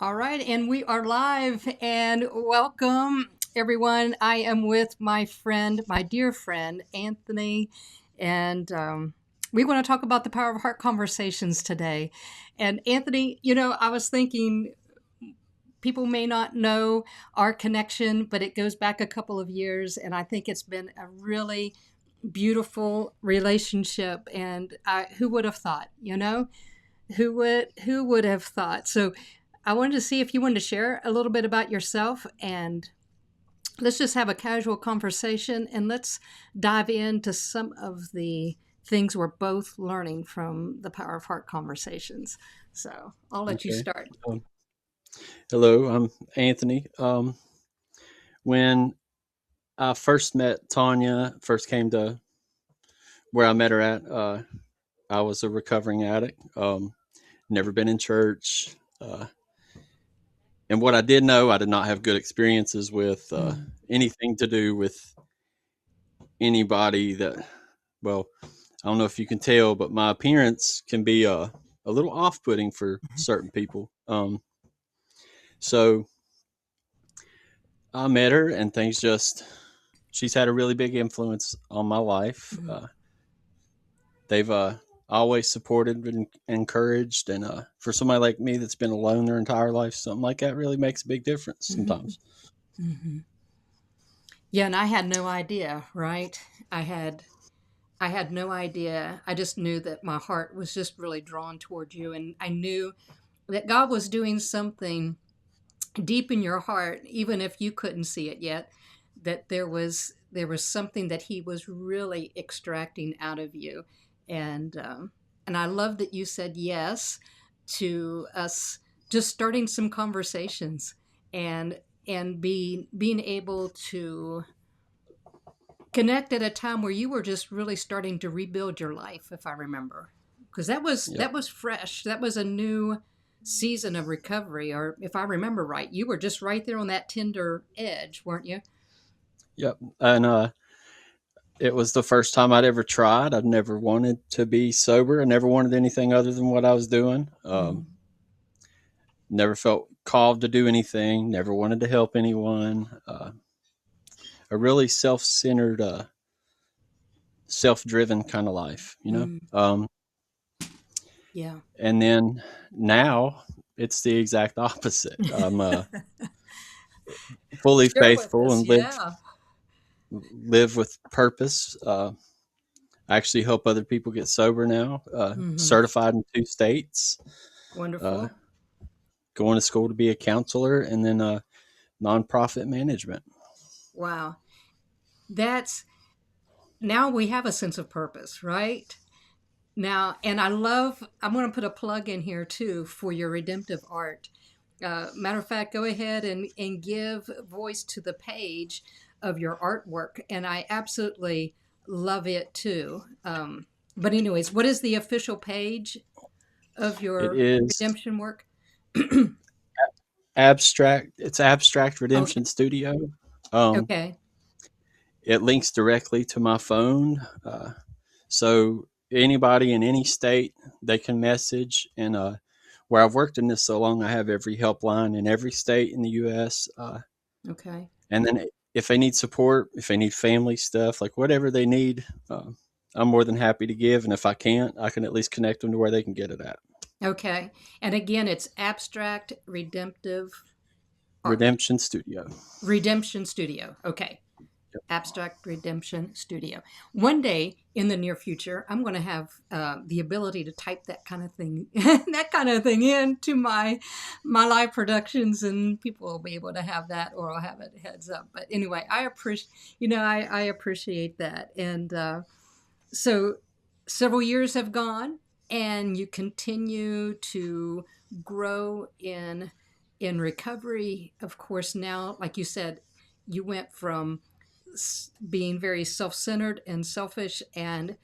All right, and we are live and welcome everyone. I am with my friend, my dear friend, Anthony, and we want to talk about the Power of Heart conversations today. And Anthony, I was thinking people may not know our connection, but it goes back a couple of years, and I think it's been a really beautiful relationship. And who would have thought, who would have thought? So I wanted to see if you wanted to share a little bit about yourself, and let's just have a casual conversation and let's dive into some of the things we're both learning from the Power of Heart conversations. So I'll let you Okay. start. Um, Hello, I'm Anthony. When I first met Tanya, first came to where I met her at, I was a recovering addict. Never been in church. And what I did know, I did not have good experiences with Mm. anything to do with anybody that, well, I don't know if you can tell, but my appearance can be a little off putting for certain people. So I met her and things just she's had a really big influence on my life. Mm. They've always supported and encouraged, and for somebody like me that's been alone their entire life, something like that really makes a big difference Mhm. sometimes. Mhm. Yeah, and I had no idea, right? I had I had no idea. I just knew that my heart was just really drawn toward you, and I knew that God was doing something deep in your heart, even if you couldn't see it yet, that there was something that He was really extracting out of you, and I love that you said yes to us just starting some conversations and being able to connect at a time where you were just really starting to rebuild your life, if I remember, because that was Yep, that was fresh. That was a new season of recovery, or if I remember right, you were just right there on that tender edge, weren't you? yep. And it was the first time I'd ever tried. I'd never wanted to be sober. I never wanted anything other than what I was doing. Mm. Never felt called to do anything. Never wanted to help anyone. A really self-centered, self-driven kind of life, you know. Mm. Yeah. And then now it's the exact opposite. I'm fully Share with faithful us. and live Yeah. live with purpose. I actually help other people get sober now. Hmm. Certified in 2 states. Uh, Wonderful. Going to school to be a counselor, and then nonprofit management. Wow. That's Now we have a sense of purpose, right? Now, and I'm going to put a plug in here too for your redemptive art. Matter of fact, go ahead and give voice to the page of your artwork. And I absolutely love it too. But, anyways, what is the official page of It your is redemption work? abstract. It's Abstract Okay. Redemption Studio. Um, Okay. it links directly to my phone, so anybody in any state they can message. And where I've worked in this so long, I have every helpline in every state in the U.S. Okay. And then if they need support, if they need family stuff, like whatever they need, I'm more than happy to give. And if I can't, I can at least connect them to where they can get it at. Okay. And again, it's abstract redemptive art. Redemption Studio. Redemption Studio. Okay. Yep. Abstract Redemption Studio. One day in the near future, I'm going to have the ability to type that kind of thing, that kind of thing into my live productions, and people will be able to have that, or I'll have it heads up. But anyway, I appreciate that, and so several years have gone, and you continue to grow in recovery. Of course, now, like you said, you went from being very self-centered and selfish and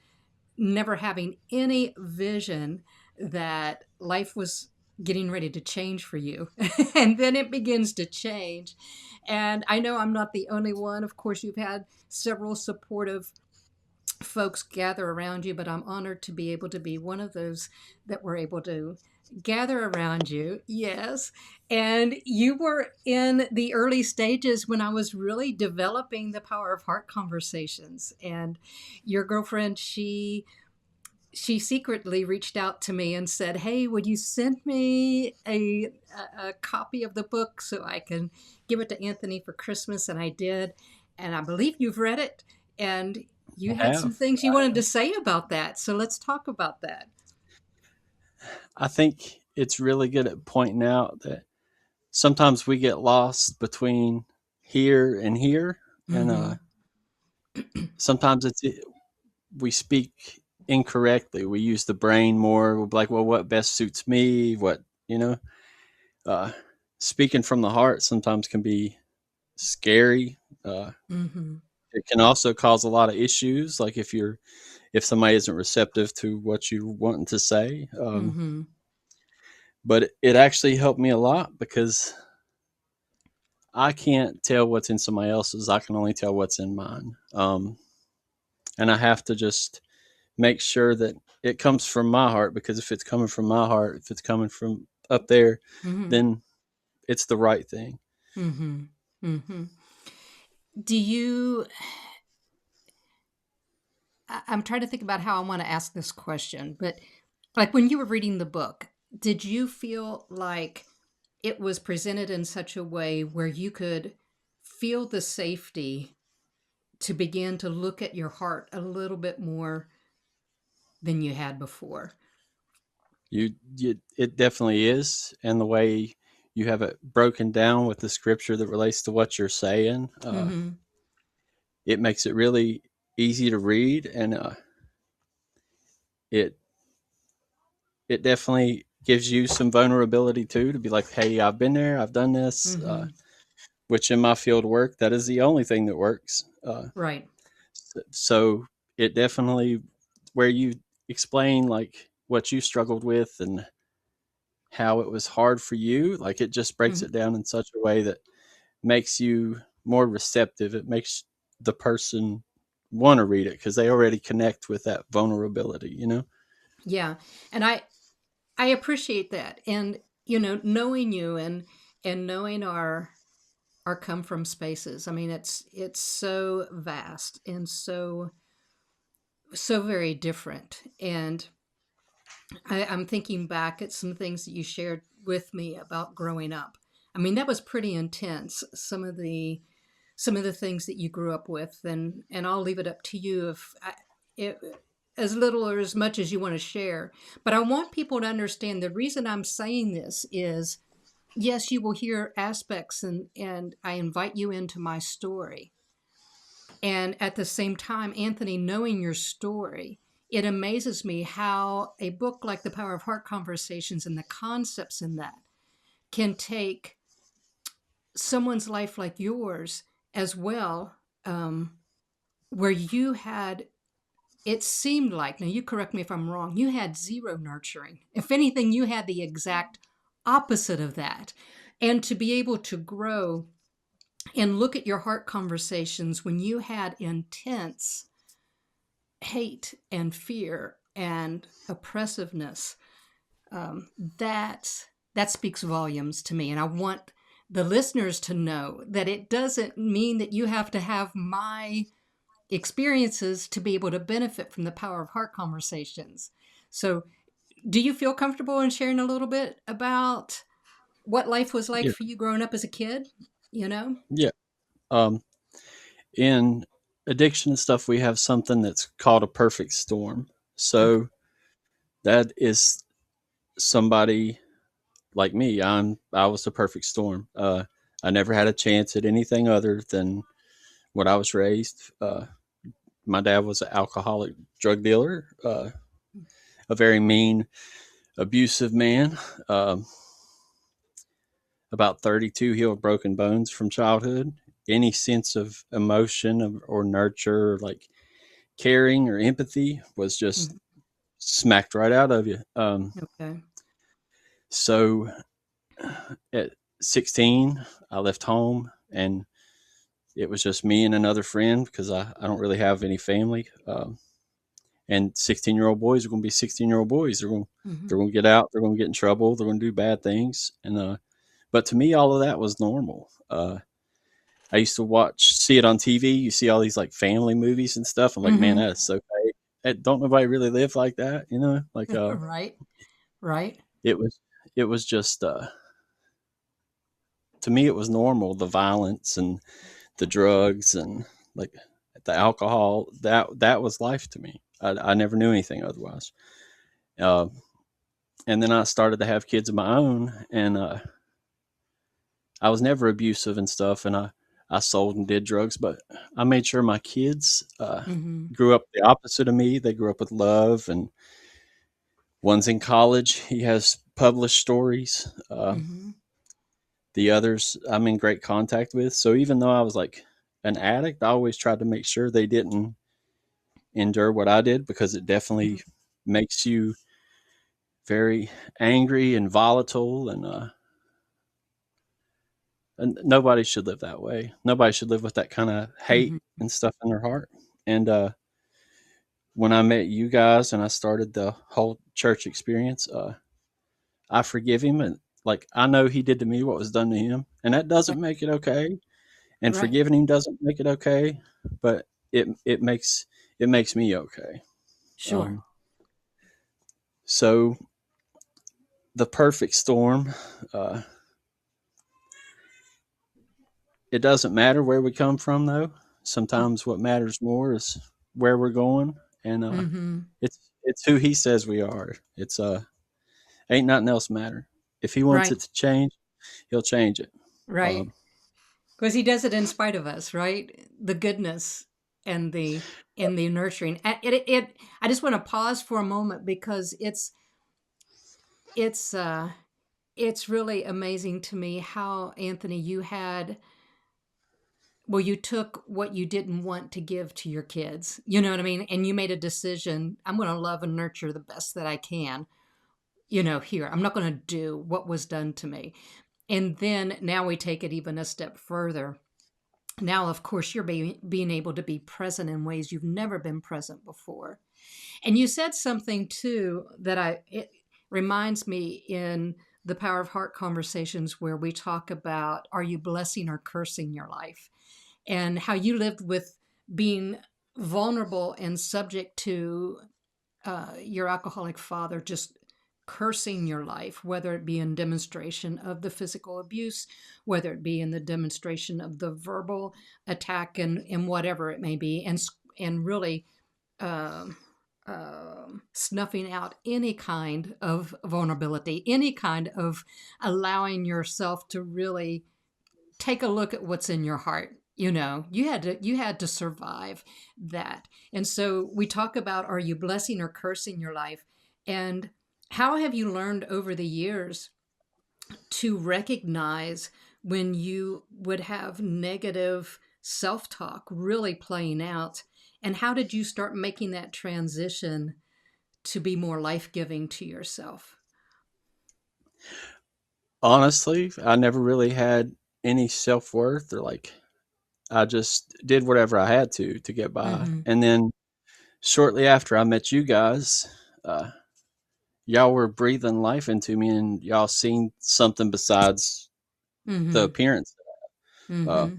never having any vision that life was getting ready to change for you. And then it begins to change. And I know I'm not the only one. Of course, you've had several supportive folks gather around you, but I'm honored to be able to be one of those that were able to gather around you. Yes. And you were in the early stages when I was really developing the Power of Heart conversations. And your girlfriend, she secretly reached out to me and said, "Hey, would you send me a copy of the book so I can give it to Anthony for Christmas?" And I did. And I believe you've read it. And you I had some have. things you wanted to say about that. So let's talk about that. I think it's really good at pointing out that sometimes we get lost between here and here, and Mm-hmm. sometimes we speak incorrectly. We use the brain more. We're like, well, what best suits me? What you know? Uh, Speaking from the heart sometimes can be scary. Mm-hmm. It can also cause a lot of issues, like if somebody isn't receptive to what you're wanting to say. Mm-hmm. But it actually helped me a lot because I can't tell what's in somebody else's. I can only tell what's in mine. And I have to just make sure that it comes from my heart, because if it's coming from my heart, if it's coming from up there, Mm-hmm. then it's the right thing. Mm-hmm. Mm-hmm. Do you I'm trying to think about how I want to ask this question, but like when you were reading the book, did you feel like it was presented in such a way where you could feel the safety to begin to look at your heart a little bit more than you had before? It definitely is, and the way you have it broken down with the scripture that relates to what you're saying, Mm-hmm. it makes it really easy to read, and it it definitely gives you some vulnerability too, to be like, hey, I've been there, I've done this, Mm-hmm. which in my field of work, that is the only thing that works. Right. So it definitely, where you explain like what you struggled with and how it was hard for you, like it just breaks Mm-hmm. it down in such a way that makes you more receptive. It makes the person want to read it because they already connect with that vulnerability, you know? Yeah. And I appreciate that. And knowing you and knowing our come from spaces. I mean, it's so vast and so very different. And I'm thinking back at some things that you shared with me about growing up. I mean, that was pretty intense. Some of the things that you grew up with, and I'll leave it up to you if as little or as much as you want to share. But I want people to understand the reason I'm saying this is yes, you will hear aspects, and I invite you into my story. And at the same time, Anthony, knowing your story, it amazes me how a book like The Power of Heart Conversations and the concepts in that can take someone's life like yours as well, um, where you had, it seemed like, now you correct me if I'm wrong, you had zero nurturing. If anything, you had the exact opposite of that. And to be able to grow and look at your heart conversations when you had intense hate and fear and oppressiveness, that speaks volumes to me. And I want the listeners to know that it doesn't mean that you have to have my experiences to be able to benefit from the Power of Heart conversations. So, do you feel comfortable in sharing a little bit about what life was like Yeah. for you growing up as a kid? You know? Yeah. Um, in addiction and stuff, we have something that's called a perfect storm. Okay. So that is somebody like me. I was the perfect storm. I never had a chance at anything other than what I was raised. My dad was an alcoholic drug dealer, a very mean, abusive man. Um, about 32, he'll have broken bones from childhood. Any sense of emotion or nurture, or like caring or empathy, was just Mhm. smacked right out of you. Okay. So at 16, I left home, and it was just me and another friend because I don't really have any family. And 16-year-old boys are going to be 16-year-old boys. Hmm. They're going to get out. They're going to get in trouble. They're going to do bad things. And but to me, all of that was normal. I used to see it on TV. You see all these like family movies and stuff. I'm like, man, Hmm. that is so fake. Don't nobody really live like that, you know? Like, Right. Right. it was, it was just, to me, it was normal. The violence and the drugs and like the alcohol. That was life to me. I never knew anything otherwise. Uh, and then I started to have kids of my own, and I was never abusive and stuff, and I sold and did drugs, but I made sure my kids Hmm. grew up the opposite of me. They grew up with love, and one's in college. He has published stories. Hmm. The others I'm in great contact with. So even though I was like an addict, I always tried to make sure they didn't endure what I did, because it definitely makes you very angry and volatile, and nobody should live that way. Nobody should live with that kind of hate Hmm. and stuff in their heart. And when I met you guys and I started the whole church experience, I forgive him, and like I know he did to me what was done to him, and that Right. doesn't make it okay. And Right. forgiving him doesn't make it okay, but it makes me okay. Sure. Um, so the perfect storm. Uh, it doesn't matter where we come from, though. Sometimes what matters more is where we're going, and Hmm. it's who He says we are. It's ain't nothing else matter. If He wants Right. it to change, He'll change it. Right. Um, Because he does it in spite of us, right? The goodness and the nurturing. I just want to pause for a moment because it's it's really amazing to me how, Anthony, you took what you didn't want to give to your kids. You know what I mean? And you made a decision. I'm going to love and nurture the best that I can. Here, I'm not going to do what was done to me. And then now we take it even a step further. Now, of course, you're being able to be present in ways you've never been present before. And you said something too that it reminds me in the Power of Heart conversations where we talk about, are you blessing or cursing your life? And how you lived with being vulnerable and subject to your alcoholic father just cursing your life, whether it be in demonstration of the physical abuse, whether it be in the demonstration of the verbal attack, and whatever it may be, and really um, snuffing out any kind of vulnerability, any kind of allowing yourself to really take a look at what's in your heart. You had to survive that. And so we talk about, are you blessing or cursing your life? And how have you learned over the years to recognize when you would have negative self-talk really playing out? And how did you start making that transition to be more life-giving to yourself? Honestly, I never really had any self worth, or like I just did whatever I had to get by. Mm-hmm. And then shortly after I met you guys, uh, y'all were breathing life into me, and y'all seen something besides the Mm-hmm. appearance. Uh, Mm-hmm.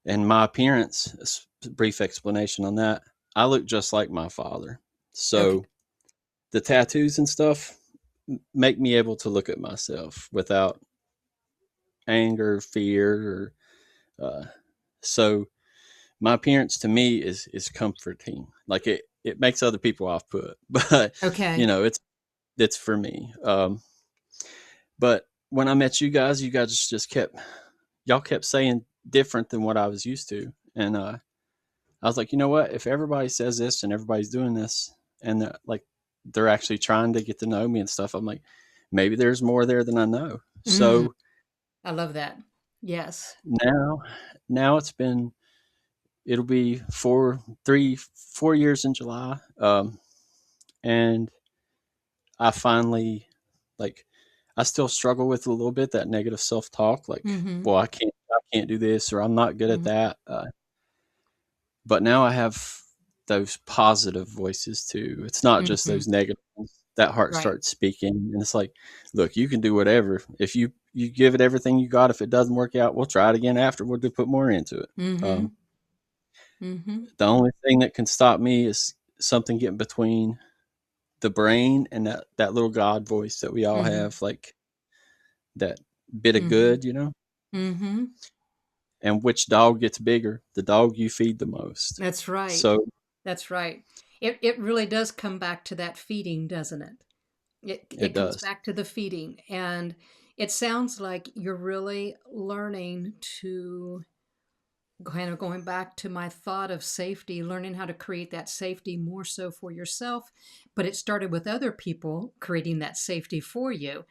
and my appearance, brief explanation on that, I look just like my father. Okay. So the tattoos and stuff make me able to look at myself without anger, fear, or so my appearance to me is comforting. Like it makes other people off put, but Okay. it's for me. But when I met you guys just kept saying different than what I was used to, and I was like, you know what? If everybody says this and everybody's doing this, and they're actually trying to get to know me and stuff, I'm like, maybe there's more there than I know. Mm, So I love that. Yes. now, now it'll be 4 years in July, and I finally like I still struggle with a little bit that negative self talk, like, Mm-hmm. well, I can't do this, or I'm not good at Mm-hmm. that. But now I have. those positive voices too. It's not just Hmm. those negative ones. That heart Right. starts speaking, and it's like, look, you can do whatever. If you give it everything you got, if it doesn't work out, we'll try it again after. We'll put more into it. Hmm. Hmm. The only thing that can stop me is something getting between the brain and that little God voice that we all Hmm. have, like that bit of Hmm. good, you know. Hmm. And which dog gets bigger? The dog you feed the most. That's right. So That's right. It really does come back to that feeding, doesn't it? it It comes does. back to the feeding, and it sounds like you're really learning to kind of going back to my thought of safety, learning how to create that safety more so for yourself. But it started with other people creating that safety for you.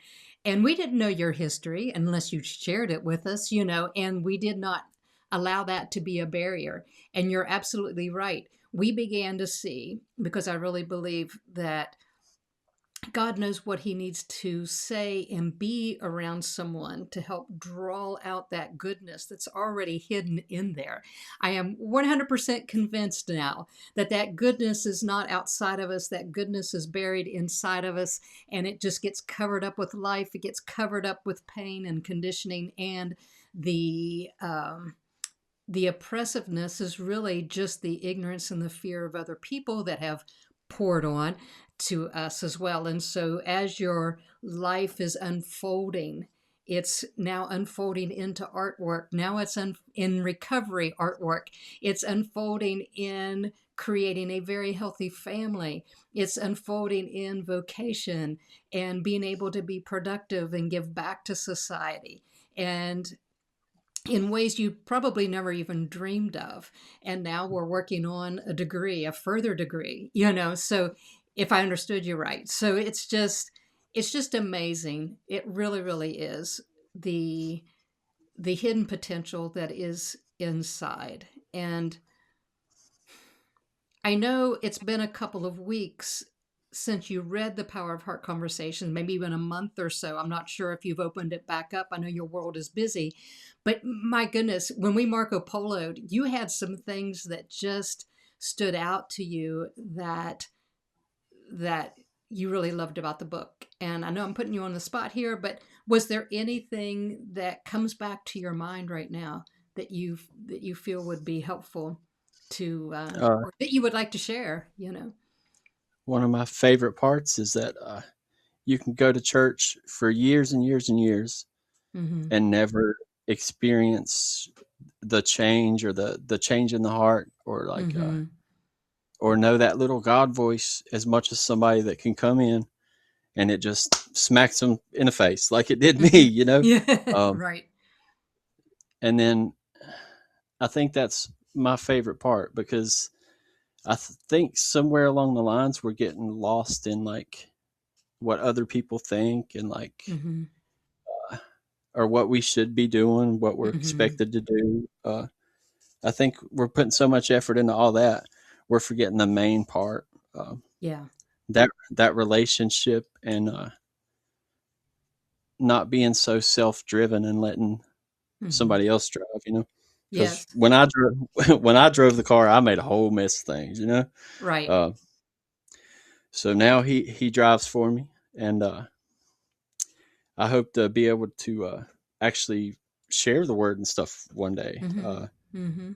And we didn't know your history unless you shared it with us, and we did not allow that to be a barrier. And you're absolutely right. We began to see, because I really believe that God knows what he needs to say and be around someone to help draw out that goodness that's already hidden in there. I am 100% convinced now that that goodness is not outside of us, that goodness is buried inside of us, and it just gets covered up with life. It gets covered up with pain and conditioning, and the oppressiveness is really just the ignorance and the fear of other people that have poured on to us as well. And so, as your life is unfolding, it's now unfolding into artwork. Now it's in recovery artwork. It's unfolding in creating a very healthy family. It's unfolding in vocation and being able to be productive and give back to society. And in ways you probably never even dreamed of. And now we're working on a degree, a further degree, So if I understood you right. So it's just amazing. It really, really is the the hidden potential that is inside. And I know it's been a couple of weeks since you read The Power of Heart Conversations, maybe even a month or so. I'm not sure if you've opened it back up. I know your world is busy. But my goodness, when we Marco Poloed, you had some things that just stood out to you that you really loved about the book. And I know I'm putting you on the spot here, but was there anything that comes back to your mind right now that you feel would be helpful to Uh, or that you would like to share? One of my favorite parts is that you can go to church for years and years and years Mm-hmm. and never experience the change or the change in the heart, or like Mm-hmm. or know that little God voice as much as somebody that can come in and it just smacks them in the face like it did me, Mm-hmm. you know. Yeah. Um, Right. and then I think that's my favorite part, because think somewhere along the lines we're getting lost in like what other people think, and like Mm-hmm. or what we should be doing, what we're Mm-hmm. expected to do. I think we're putting so much effort into all that, we're forgetting the main part. Yeah. That relationship, and not being so self-driven and letting Mm-hmm. somebody else drive. You know, because Yes. when I drove when I drove the car, I made a whole mess of things. You know, Right. uh, so now he drives for me, and I hope to be able to actually share the word and stuff one day. Mm-hmm. Mm-hmm.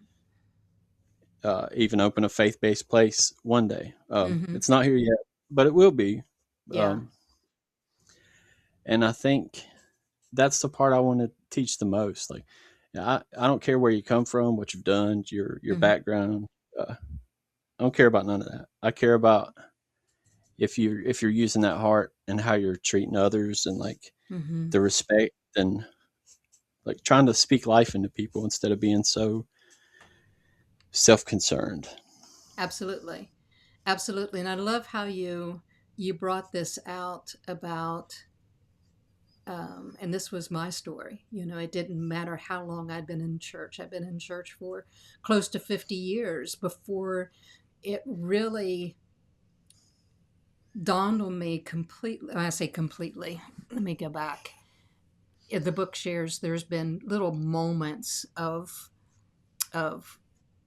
Even open a faith-based place one day. Mm-hmm. It's not here yet, but it will be. Yeah. Um, and I think that's the part I want to teach the most. Like, I don't care where you come from, what you've done, your Mm-hmm. background. I don't care about none of that. I care about if you're using that heart and how you're treating others, and like Mm-hmm. the respect, and like trying to speak life into people instead of being so self-concerned. Absolutely. Absolutely. And I love how you brought this out about and this was my story. It didn't matter how long I'd been in church. I've been in church for close to 50 years before it really dawned on me completely. I say completely. Let me go back. The book shares there's been little moments of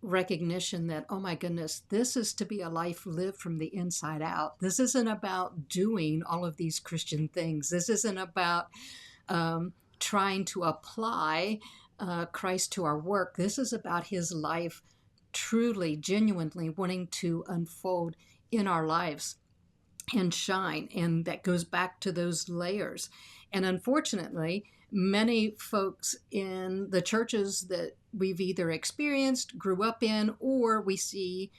recognition that, oh my goodness, this is to be a life lived from the inside out. This isn't about doing all of these Christian things. This isn't about trying to apply Christ to our work. This is about his life truly, genuinely wanting to unfold in our lives and shine. And that goes back to those layers. And unfortunately, many folks in the churches that we've either experienced, grew up in, or we see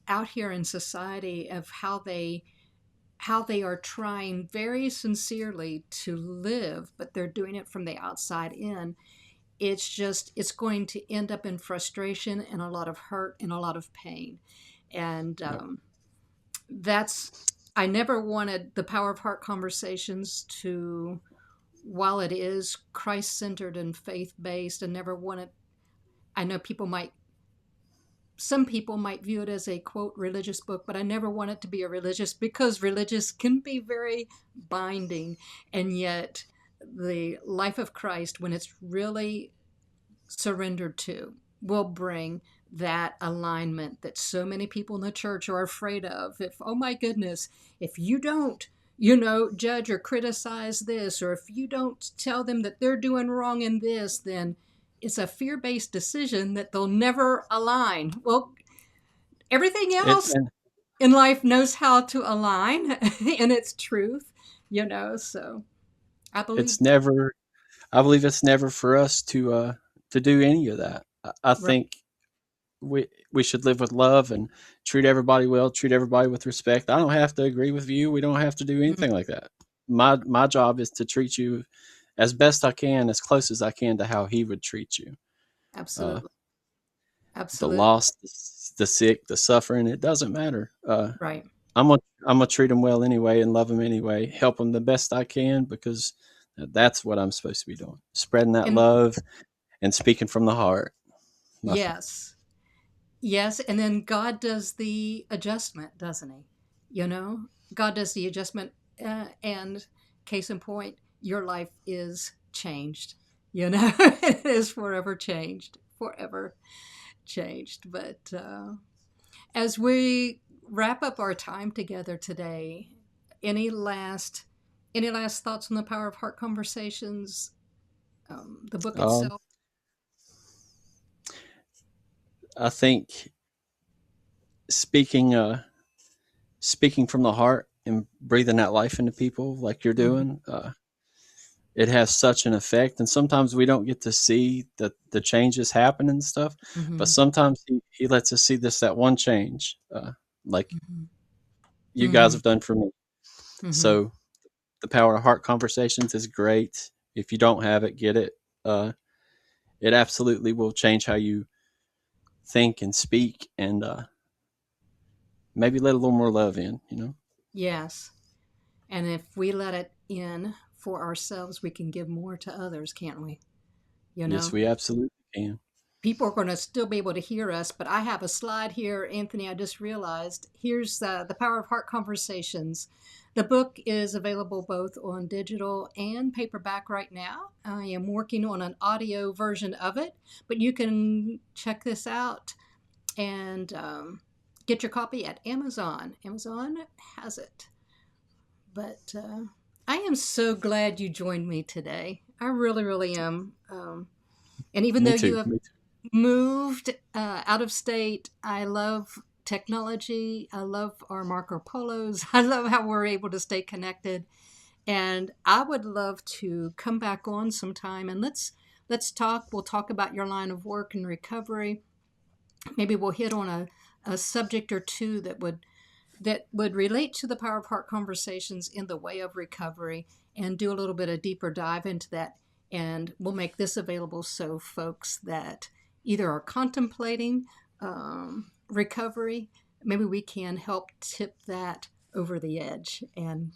out here in society of how they are trying very sincerely to live, but they're doing it from the outside in. It's going to end up in frustration and a lot of hurt and a lot of pain. And Yep. that's, I never wanted the Power of Heart conversations to, while it is Christ centered and faith based, and never wanted, I know some people might view it as a quote religious book, but I never want it to be a religious, because religious can be very binding. And yet the life of Christ, when it's really surrendered to, will bring that alignment that so many people in the church are afraid of. If, oh my goodness, if you don't, judge or criticize this, or if you don't tell them that they're doing wrong in this, then it's a fear-based decision that they'll never align. Well, everything It, else and in life knows how to align in its truth, so I believe, it's never. I believe it's never for us to do any of that. I right. think we should live with love and treat everybody well, treat everybody with respect. I don't have to agree with you. We don't have to do Mhm. anything like that. My job is to treat you as best I can, as close as I can to how he would treat you. Uh, Absolutely. the Absolutely. lost, the sick, the suffering, it doesn't matter. Right. I'm gonna treat them well anyway and love them anyway. Help them the best I can, because that's what I'm supposed to be doing. Spreading that And love and speaking from the heart. Nothing. yes. Yes, and then God does the adjustment, doesn't he? God does the adjustment, and case in point, your life is changed. It is forever changed, forever changed. But as we wrap up our time together today, any last any last thoughts on the Power of Heart conversations, the book Um, itself? I think speaking speaking from the heart and breathing that life into people like you're Hmm. doing, it has such an effect. And sometimes we don't get to see the changes happen and stuff, but Hmm. sometimes he lets us see that one change, like Hmm. you guys Hmm. have done for me. Hmm. So the Power of Heart conversations is great. If you don't have it, get it. Uh, it absolutely will change how you think and speak, and maybe let a little more love in. Yes. And if we let it in for ourselves, we can give more to others, can't we? You Yes, know, we absolutely can. People are going to still be able to hear us, but I have a slide here, Anthony. I just realized. Here's the Power of Heart Conversations. The book is available both on digital and paperback right now. I am working on an audio version of it, but you can check this out and get your copy at Amazon. Amazon has it. But I am so glad you joined me today. I really, really am. And even though Me you too. have Me too. moved out of state, I love technology. I love our Marco Polos. I love how we're able to stay connected. And I would love to come back on sometime and let's talk. We'll talk about your line of work and recovery. Maybe we'll hit on a subject or two that would relate to the Power of Heart conversations in the way of recovery, and do a little bit of deeper dive into that. And we'll make this available so folks that either are contemplating recovery, maybe we can help tip that over the edge and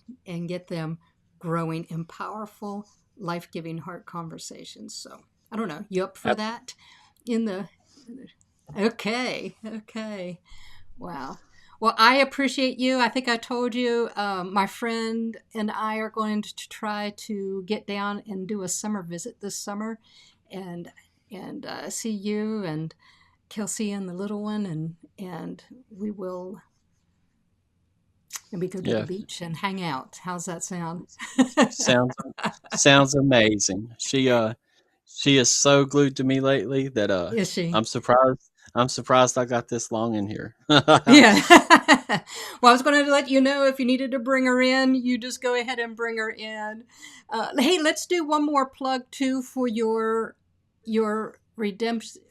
get them growing in powerful, life giving heart conversations. So I don't know. You up for Absolutely. that? In the Okay, okay. Wow. Well, I appreciate you. I think I told you my friend and I are going to try to get down and do a summer visit this summer, and see you Kelsey and the little one, and we will maybe go to the Yeah, beach and hang out. How's that sound? sounds sounds amazing. She is so glued to me lately that Is she? I'm surprised. I'm surprised I got this long in here. Yeah. Well, I was going to let you know if you needed to bring her in, you just go ahead and bring her in. Hey, let's do one more plug too for your redemption.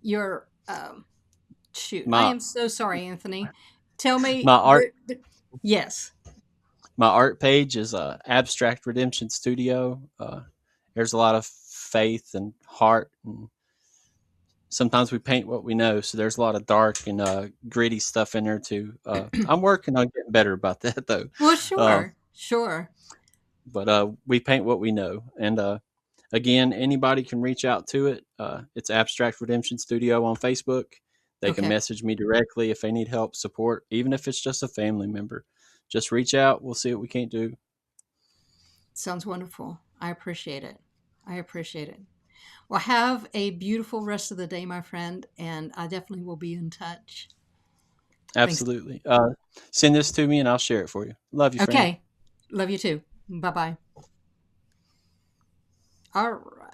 Your shoot. I my am so sorry, Anthony. Tell me my art where. Yes. my art page is Abstract Redemption Studio. There's a lot of faith and heart, and sometimes we paint what we know. So there's a lot of dark and gritty stuff in there too. I'm working on getting better about that though. Well, Uh, sure, sure. but we paint what we know, and again, anybody can reach out to it. It's Abstract Redemption Studio on Facebook. They can Okay. message me directly if they need help, support, even if it's just a family member. Just reach out. We'll see what we can't do. Sounds wonderful. I appreciate it. I appreciate it. Well, have a beautiful rest of the day, my friend, and I definitely will be in touch. Thanks. Absolutely. Send this to me and I'll share it for you. Love you, friend. Okay. Love you too. Bye bye. All right.